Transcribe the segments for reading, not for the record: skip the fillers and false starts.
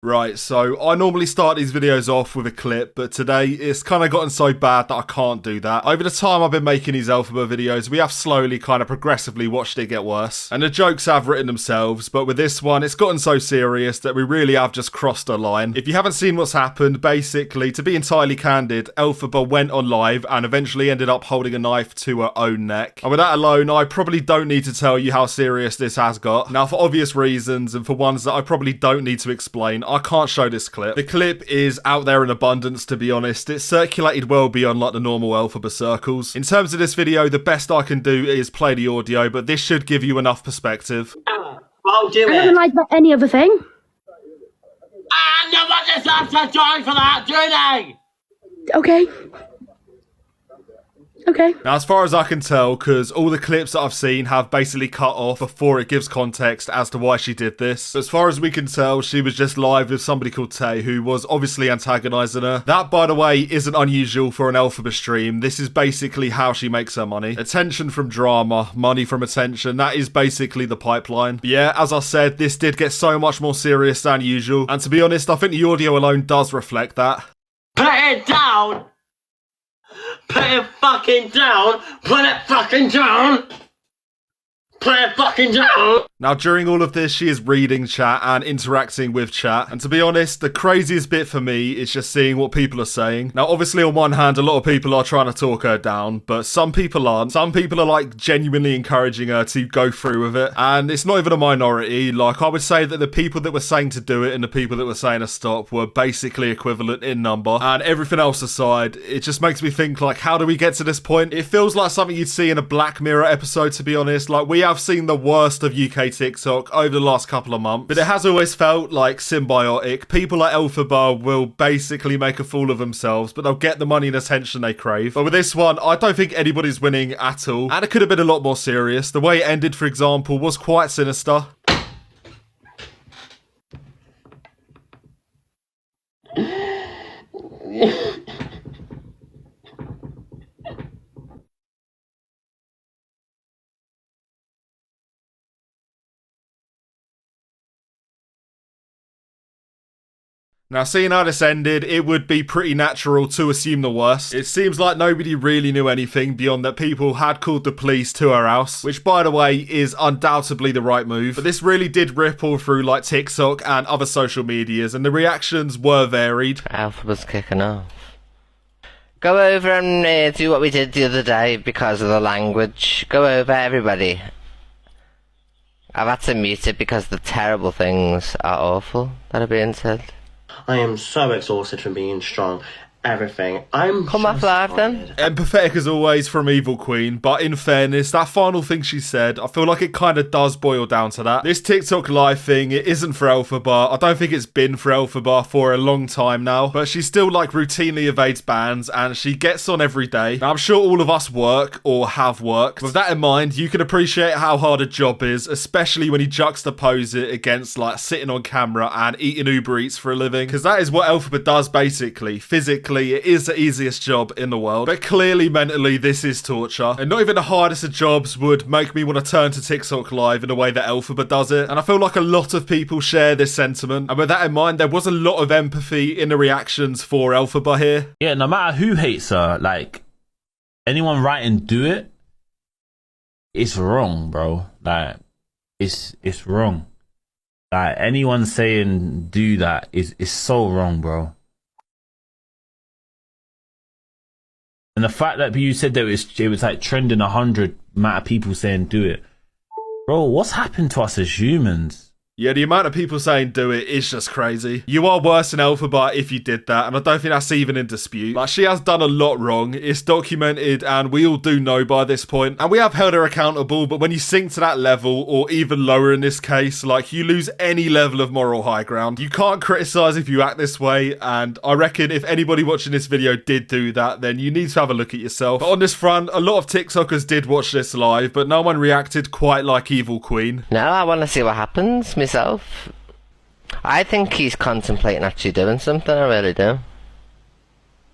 Right, so I normally start these videos off with a clip, but today it's kind of gotten so bad that I can't do that. Over the time I've been making these Elphaba videos, we have slowly kind of progressively watched it get worse. And the jokes have written themselves, but with this one, it's gotten so serious that we really have just crossed a line. If you haven't seen what's happened, basically, to be entirely candid, Elphaba went on live and eventually ended up holding a knife to her own neck. And with that alone, I probably don't need to tell you how serious this has got. Now, for obvious reasons, and for ones that I probably don't need to explain, I can't show this clip. The clip is out there in abundance, to be honest. It's circulated well beyond like the normal Elphaba circles. In terms of this video, the best I can do is play the audio, but this should give you enough perspective. I'll do it. I don't like any other thing. And no one deserves to join for that, do they? Okay. Okay. Now, as far as I can tell, because all the clips that I've seen have basically cut off before it gives context as to why she did this. As far as we can tell, she was just live with somebody called Tay, who was obviously antagonising her. That, by the way, isn't unusual for an Elphaba stream. This is basically how she makes her money. Attention from drama, money from attention. That is basically the pipeline. But yeah, as I said, this did get so much more serious than usual. And to be honest, I think the audio alone does reflect that. Put it down! Put it fucking down! Put it fucking down! Put it fucking down! Now, during all of this, she is reading chat and interacting with chat. And to be honest, the craziest bit for me is just seeing what people are saying. Now, obviously, on one hand, a lot of people are trying to talk her down, but some people aren't. Some people are, like, genuinely encouraging her to go through with it. And it's not even a minority. Like, I would say that the people that were saying to do it and the people that were saying to stop were basically equivalent in number. And everything else aside, it just makes me think, like, how do we get to this point? It feels like something you'd see in a Black Mirror episode, to be honest. Like, we have seen the worst of UK TikTok over the last couple of months, but it has always felt like symbiotic. People like Elphaba will basically make a fool of themselves, but they'll get the money and attention they crave. But with this one, I don't think anybody's winning at all, and it could have been a lot more serious. The way it ended, for example, was quite sinister. Now, seeing how this ended, it would be pretty natural to assume the worst. It seems like nobody really knew anything beyond that people had called the police to her house, which, by the way, is undoubtedly the right move. But this really did ripple through like TikTok and other social medias, and the reactions were varied. Elphaba's kicking off. Go over and do what we did the other day because of the language. Go over, everybody. I've had to mute it because the terrible things are awful that are being said. I am so exhausted from being strong. Everything. I'm Come off live then. Empathetic as always from Evil Queen, but in fairness, that final thing she said, I feel like it kind of does boil down to that. This TikTok live thing, it isn't for Elphaba. I don't think it's been for Elphaba for a long time now, but she still like routinely evades bans and she gets on every day. Now, I'm sure all of us work or have worked. With that in mind, you can appreciate how hard a job is, especially when you juxtapose it against like sitting on camera and eating Uber Eats for a living, because that is what Elphaba does basically, physically. It is the easiest job in the world, but clearly mentally this is torture, and not even the hardest of jobs would make me want to turn to TikTok live in the way that Elphaba does it. And I feel like a lot of people share this sentiment, and with that in mind, there was a lot of empathy in the reactions for Elphaba here. Yeah, no matter who hates her, like anyone writing do it, it's wrong, bro. Like it's wrong. Like anyone saying do that is so wrong, bro. And the fact that you said that it was like trending 100 amount of people saying do it. Bro, what's happened to us as humans? Yeah, the amount of people saying do it is just crazy. You are worse than Elphaba if you did that, and I don't think that's even in dispute. Like, she has done a lot wrong. It's documented, and we all do know by this point. And we have held her accountable, but when you sink to that level, or even lower in this case, like, you lose any level of moral high ground. You can't criticise if you act this way, and I reckon if anybody watching this video did do that, then you need to have a look at yourself. But on this front, a lot of TikTokers did watch this live, but no one reacted quite like Evil Queen. No, I want to see what happens myself. I think he's contemplating actually doing something, I really do.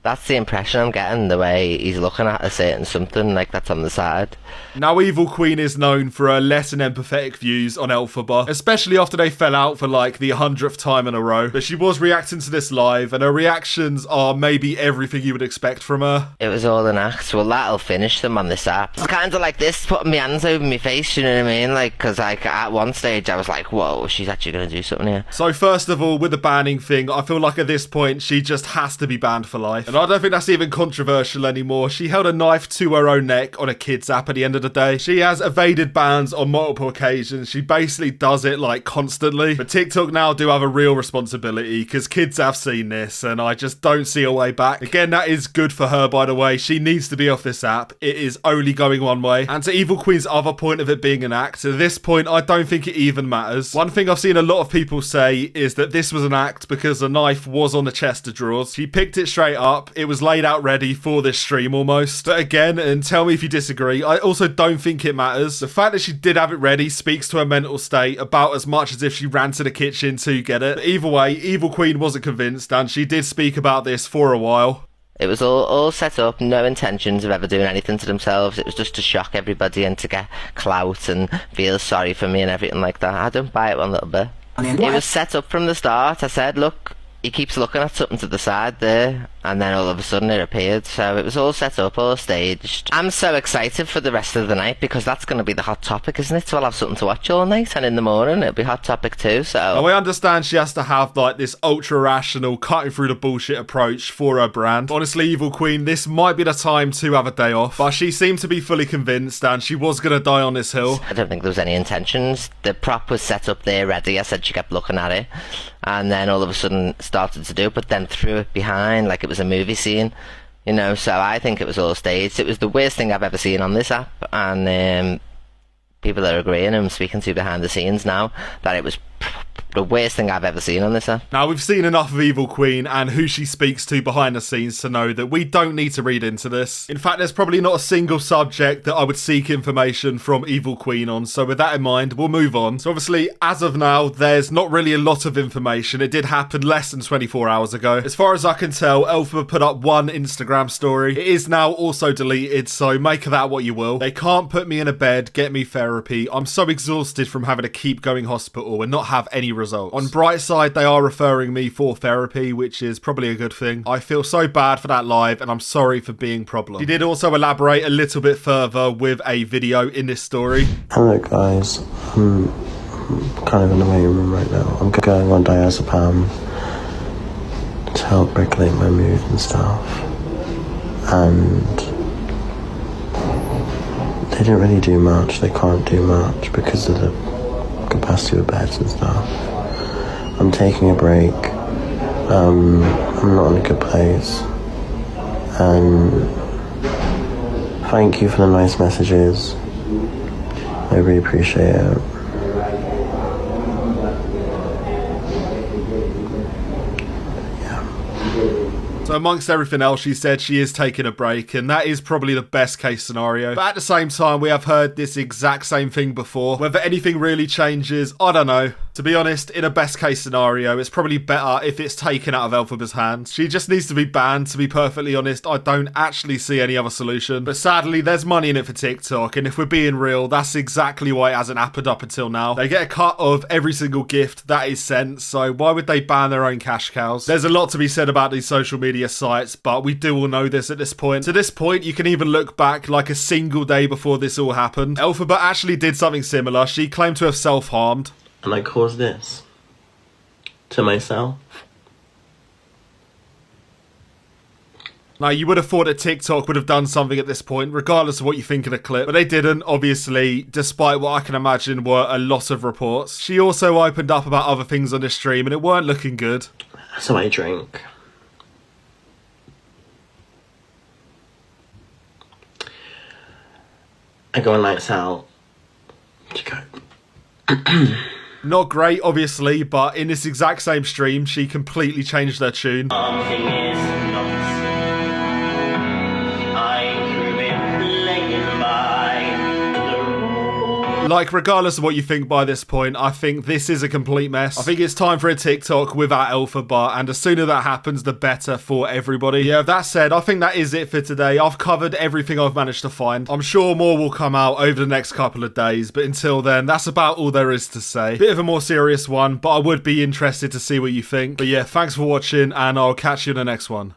That's the impression I'm getting, the way he's looking at a certain something, like that's on the side. Now, Evil Queen is known for her less than empathetic views on Elphaba, especially after they fell out for like the 100th time in a row. But she was reacting to this live, and her reactions are maybe everything you would expect from her. It was all an act. Well, that'll finish them on this app. It's kind of like this, putting my hands over my face, you know what I mean? Like, because like, at one stage I was like, whoa, she's actually going to do something here. So first of all, with the banning thing, I feel like at this point she just has to be banned for life. And I don't think that's even controversial anymore. She held a knife to her own neck on a kid's app at the end of the day. She has evaded bans on multiple occasions. She basically does it like constantly. But TikTok now do have a real responsibility because kids have seen this and I just don't see a way back. Again, that is good for her, by the way. She needs to be off this app. It is only going one way. And to Evil Queen's other point of it being an act, at this point, I don't think it even matters. One thing I've seen a lot of people say is that this was an act because the knife was on the chest of drawers. She picked it straight up. It was laid out ready for this stream almost. But again, and tell me if you disagree, I also don't think it matters. The fact that she did have it ready speaks to her mental state about as much as if she ran to the kitchen to get it. But either way, Evil Queen wasn't convinced and she did speak about this for a while. It was all set up, no intentions of ever doing anything to themselves. It was just to shock everybody and to get clout and feel sorry for me and everything like that. I don't buy it one little bit. It was set up from the start. I said, look, he keeps looking at something to the side there, and then all of a sudden it appeared. So it was all set up, all staged. I'm so excited for the rest of the night because that's going to be the hot topic, isn't it? So I'll have something to watch all night, and in the morning it'll be hot topic too. So now, I understand she has to have like this ultra rational, cutting through the bullshit approach for her brand. Honestly, Evil Queen, this might be the time to have a day off, but she seemed to be fully convinced and she was going to die on this hill. I don't think there was any intentions. The prop was set up there ready. I said she kept looking at it, and then all of a sudden started to do it, but then threw it behind like it was a movie scene, you know. So I think it was all staged. It was the worst thing I've ever seen on this app, and people are agreeing. I'm speaking to behind the scenes now that it was the worst thing I've ever seen on this app. Now, we've seen enough of Evil Queen and who she speaks to behind the scenes to know that we don't need to read into this. In fact, there's probably not a single subject that I would seek information from Evil Queen on, so with that in mind, we'll move on. So obviously, as of now, there's not really a lot of information. It did happen less than 24 hours ago. As far as I can tell, Elphaba put up one Instagram story. It is now also deleted, so make of that what you will. They can't put me in a bed, get me therapy. I'm so exhausted from having to keep going hospital and not have any results. On bright side, they are referring me for therapy, which is probably a good thing. I feel so bad for that live, and I'm sorry for being problem. He did also elaborate a little bit further with a video in this story. Hello guys, I'm kind of in the waiting room right now. I'm going on diazepam to help regulate my mood and stuff. And they didn't really do much. They can't do much because of the capacity of beds and stuff. I'm taking a break. I'm not in a good place. And thank you for the nice messages. I really appreciate it. So amongst everything else, she said she is taking a break, and that is probably the best case scenario. But at the same time, we have heard this exact same thing before. Whether anything really changes, I don't know. To be honest, in a best case scenario, it's probably better if it's taken out of Elphaba's hands. She just needs to be banned, to be perfectly honest. I don't actually see any other solution. But sadly, there's money in it for TikTok, and if we're being real, that's exactly why it hasn't happened up until now. They get a cut of every single gift that is sent, so why would they ban their own cash cows? There's a lot to be said about these social media sites, but we do all know this at this point. To this point, you can even look back like a single day before this all happened. Elphaba actually did something similar. She claimed to have self-harmed. And I caused this to myself. Now, you would have thought that TikTok would have done something at this point, regardless of what you think of the clip, but they didn't, obviously, despite what I can imagine were a lot of reports. She also opened up about other things on this stream, and it weren't looking good. So I drink. I go on lights out to go. Not great, obviously, but in this exact same stream, she completely changed their tune. Something is not. I'm through it, laying by the rules. Like, regardless of what you think by this point, I think this is a complete mess. I think it's time for a TikTok without Elphaba, and the sooner that happens, the better for everybody. Yeah, that said, I think that is it for today. I've covered everything I've managed to find. I'm sure more will come out over the next couple of days, but until then, that's about all there is to say. Bit of a more serious one, but I would be interested to see what you think. But yeah, thanks for watching, and I'll catch you in the next one.